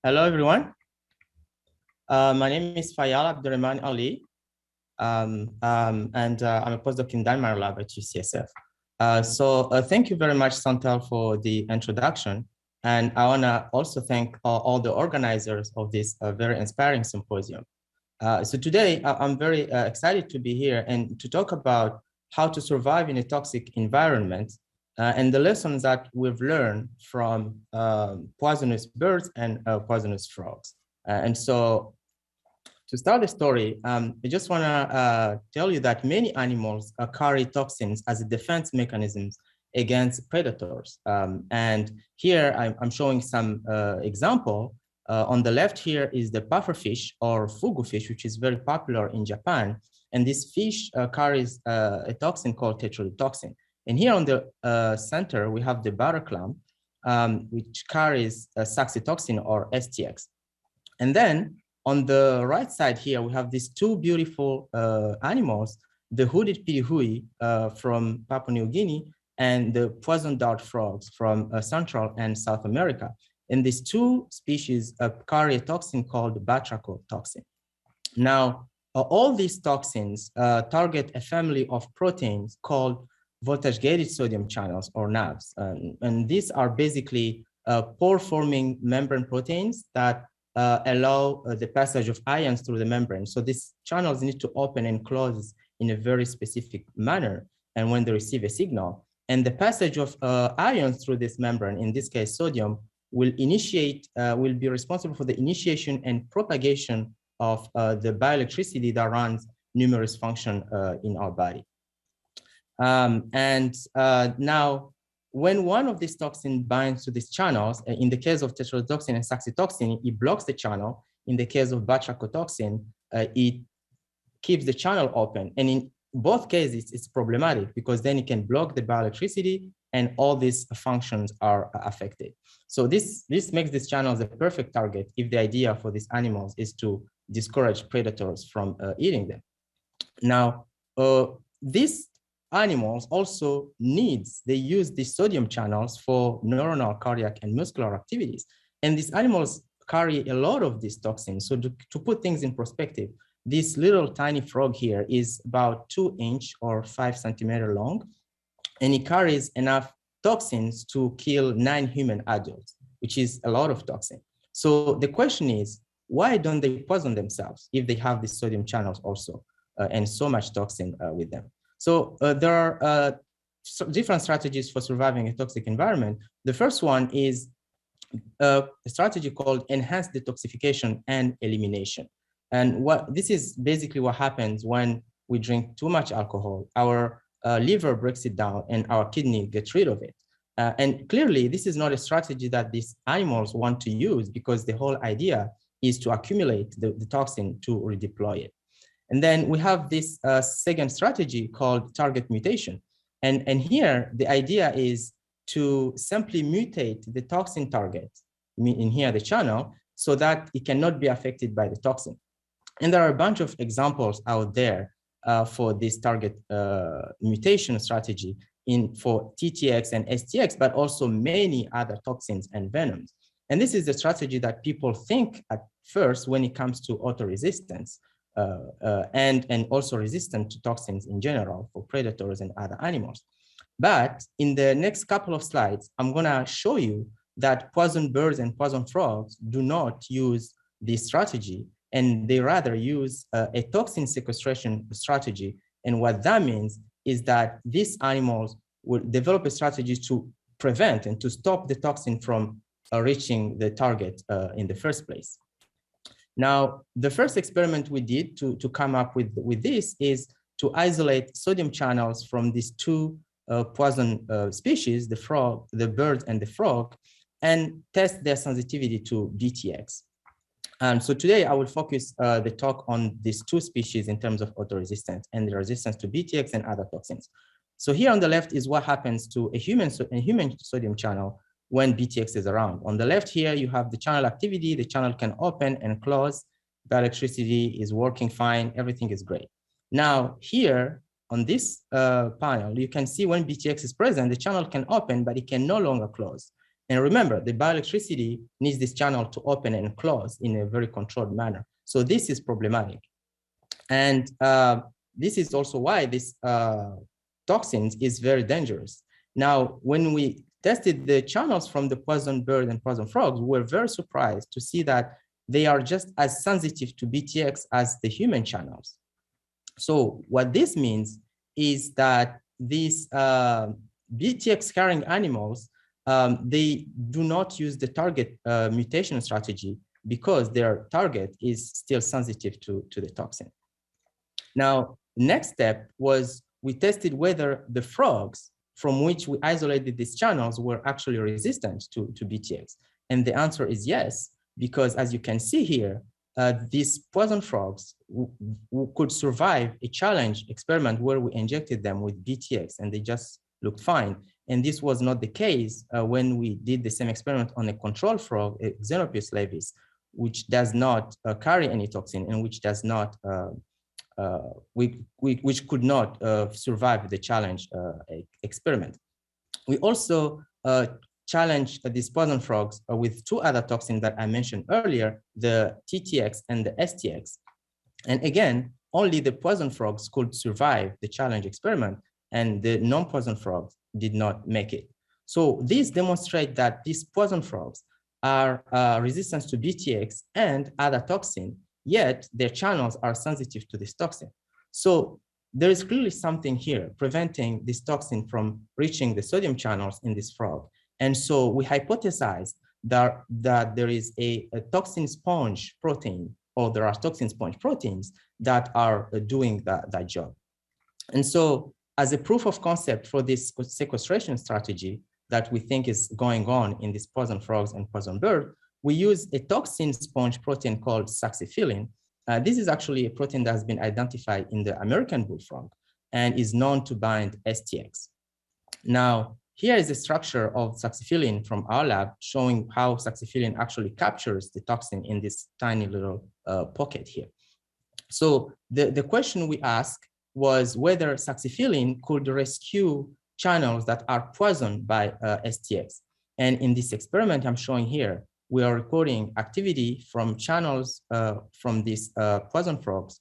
Hello, everyone. My name is Fayal Abderemane-Ali, and I'm a postdoc in Denmark lab at UCSF. Thank you very much, Santal, for the introduction. And I want to also thank all the organizers of this very inspiring symposium. So today, I'm very excited to be here and to talk about how to survive in a toxic environment and the lessons that we've learned from poisonous birds and poisonous frogs. To start the story, I just want to tell you that many animals carry toxins as a defense mechanisms against predators. And here I'm showing some example. On the left here is the pufferfish or fugu fish, which is very popular in Japan. And this fish carries a toxin called toxin. And here on the center, we have the barraclam, which carries saxitoxin or STX. And then on the right side here, we have these two beautiful animals, the hooded pirihui from Papua New Guinea and the poison dart frogs from Central and South America. And these two species carry a toxin called batrachotoxin. Now, all these toxins target a family of proteins called voltage-gated sodium channels or NAVs. And these are basically pore-forming membrane proteins that allow the passage of ions through the membrane. So these channels need to open and close in a very specific manner and when they receive a signal. And the passage of ions through this membrane, in this case sodium, will be responsible for the initiation and propagation of the bioelectricity that runs numerous functions in our body. Now, when one of these toxins binds to these channels, in the case of tetrodotoxin and saxitoxin, it blocks the channel. In the case of batrachotoxin, it keeps the channel open. And in both cases, it's problematic because then it can block the bioelectricity and all these functions are affected. So this makes these channels a perfect target if the idea for these animals is to discourage predators from eating them. Now, these animals also they use these sodium channels for neuronal, cardiac, and muscular activities. And these animals carry a lot of these toxins. So to put things in perspective, this little tiny frog here is about 2 inch or 5 centimeter long, and it carries enough toxins to kill 9 human adults, which is a lot of toxin. So the question is, why don't they poison themselves if they have these sodium channels also and so much toxin with them? So there are different strategies for surviving a toxic environment. The first one is a strategy called enhanced detoxification and elimination. And this is basically what happens when we drink too much alcohol. Our liver breaks it down and our kidney gets rid of it. And clearly, this is not a strategy that these animals want to use because the whole idea is to accumulate the toxin to redeploy it. And then we have this second strategy called target mutation. And here, the idea is to simply mutate the toxin target, in here the channel, so that it cannot be affected by the toxin. And there are a bunch of examples out there for this target mutation strategy for TTX and STX, but also many other toxins and venoms. And this is the strategy that people think at first when it comes to autoresistance. And also resistant to toxins in general for predators and other animals. But in the next couple of slides, I'm gonna show you that poison birds and poison frogs do not use this strategy, and they rather use a toxin sequestration strategy. And what that means is that these animals will develop a strategy to prevent and to stop the toxin from reaching the target in the first place. Now, the first experiment we did to come up with this is to isolate sodium channels from these two poison species, the bird and the frog, and test their sensitivity to BTX. And so today I will focus the talk on these two species in terms of autoresistance and the resistance to BTX and other toxins. So here on the left is what happens to a human sodium channel when BTX is around. On the left here, you have the channel activity. The channel can open and close. The electricity is working fine. Everything is great. Now here on this panel, you can see when BTX is present, the channel can open, but it can no longer close. And remember, the bioelectricity needs this channel to open and close in a very controlled manner. So this is problematic. And this is also why this toxins is very dangerous. Now, when we tested the channels from the poison bird and poison frogs, we were very surprised to see that they are just as sensitive to BTX as the human channels. So what this means is that these BTX carrying animals, they do not use the target mutation strategy because their target is still sensitive to the toxin. Now, next step was we tested whether the frogs from which we isolated these channels were actually resistant to BTX. And the answer is yes, because as you can see here, these poison frogs could survive a challenge experiment where we injected them with BTX and they just looked fine. And this was not the case when we did the same experiment on a control frog, Xenopus laevis, which does not carry any toxin and which does not, which could not survive the challenge experiment. We also challenged these poison frogs with two other toxins that I mentioned earlier, the TTX and the STX. And again, only the poison frogs could survive the challenge experiment and the non-poison frogs did not make it. So these demonstrate that these poison frogs are resistant to BTX and other toxin, yet their channels are sensitive to this toxin. So there is clearly something here preventing this toxin from reaching the sodium channels in this frog. And so we hypothesized that there is a toxin sponge protein, or there are toxin sponge proteins that are doing that job. And so as a proof of concept for this sequestration strategy that we think is going on in these poison frogs and poison bird, we use a toxin sponge protein called saxifilin. This is actually a protein that has been identified in the American bullfrog and is known to bind STX. Now, here is the structure of saxifilin from our lab showing how saxifilin actually captures the toxin in this tiny little pocket here. So the question we asked was whether saxifilin could rescue channels that are poisoned by STX. And in this experiment I'm showing here, we are recording activity from channels from these poison frogs,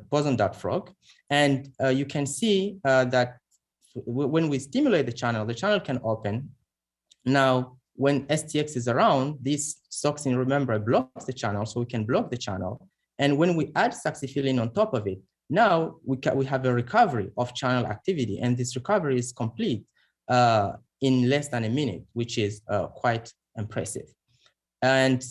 poison dart frog. And you can see that when we stimulate the channel can open. Now, when STX is around, this toxin, remember, blocks the channel, so we can block the channel. And when we add saxifilin on top of it, now we have a recovery of channel activity, and this recovery is complete in less than a minute, which is quite impressive. And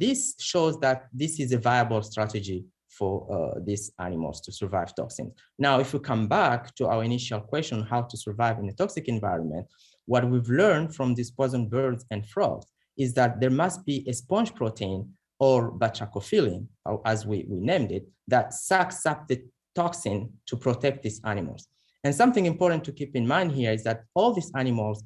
this shows that this is a viable strategy for these animals to survive toxins. Now, if we come back to our initial question, how to survive in a toxic environment, what we've learned from these poison birds and frogs is that there must be a sponge protein or batrachophilin, or as we named it, that sucks up the toxin to protect these animals. And something important to keep in mind here is that all these animals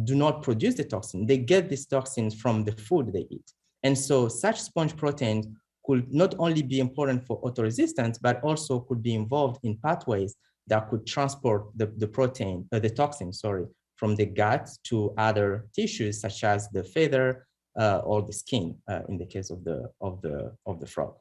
do not produce the toxin. They get these toxins from the food they eat. And so such sponge proteins could not only be important for autoresistance, but also could be involved in pathways that could transport the toxin, from the gut to other tissues such as the feather or the skin in the case of the frog.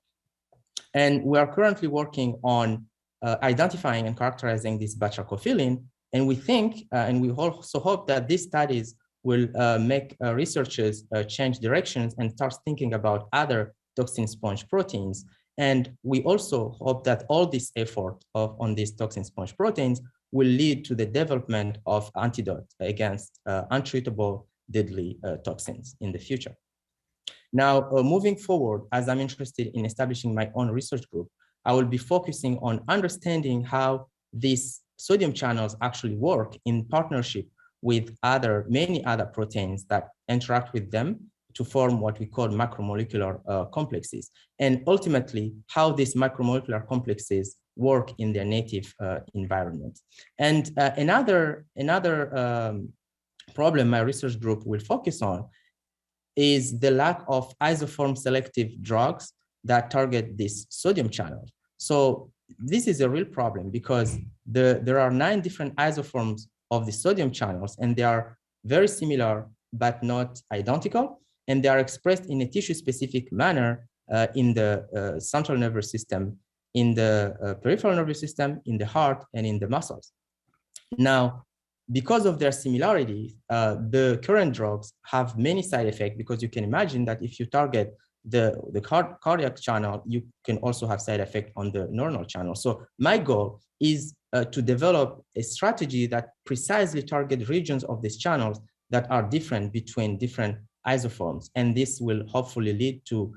And we are currently working on identifying and characterizing this batrachophilin. And we think, and we also hope that these studies will make researchers change directions and start thinking about other toxin sponge proteins. And we also hope that all this effort on these toxin sponge proteins will lead to the development of antidote against untreatable deadly toxins in the future. Now, moving forward, as I'm interested in establishing my own research group, I will be focusing on understanding how these sodium channels actually work in partnership with many other proteins that interact with them to form what we call macromolecular complexes, and ultimately how these macromolecular complexes work in their native environment. And another problem my research group will focus on is the lack of isoform selective drugs that target this sodium channel. So this is a real problem because there are 9 different isoforms of the sodium channels, and they are very similar but not identical. And they are expressed in a tissue-specific manner in the central nervous system, in the peripheral nervous system, in the heart, and in the muscles. Now, because of their similarity, the current drugs have many side effects, because you can imagine that if you target the cardiac channel, you can also have side effect on the neuronal channel. So my goal is to develop a strategy that precisely target regions of these channels that are different between different isoforms. And this will hopefully lead to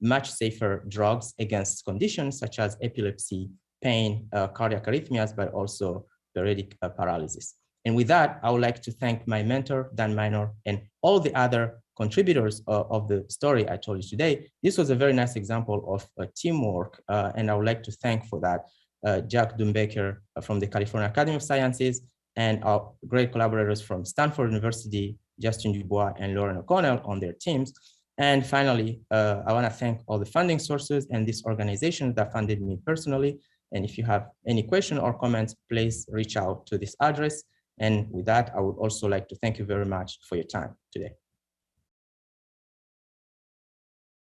much safer drugs against conditions such as epilepsy, pain, cardiac arrhythmias, but also periodic paralysis. And with that, I would like to thank my mentor, Dan Minor, and all the other contributors of the story I told you today. This was a very nice example of teamwork, and I would like to thank for that Jack Dumbecker from the California Academy of Sciences, and our great collaborators from Stanford University, Justin Dubois and Lauren O'Connell on their teams. And finally, I want to thank all the funding sources and this organization that funded me personally. And if you have any question or comments, please reach out to this address. And with that, I would also like to thank you very much for your time today.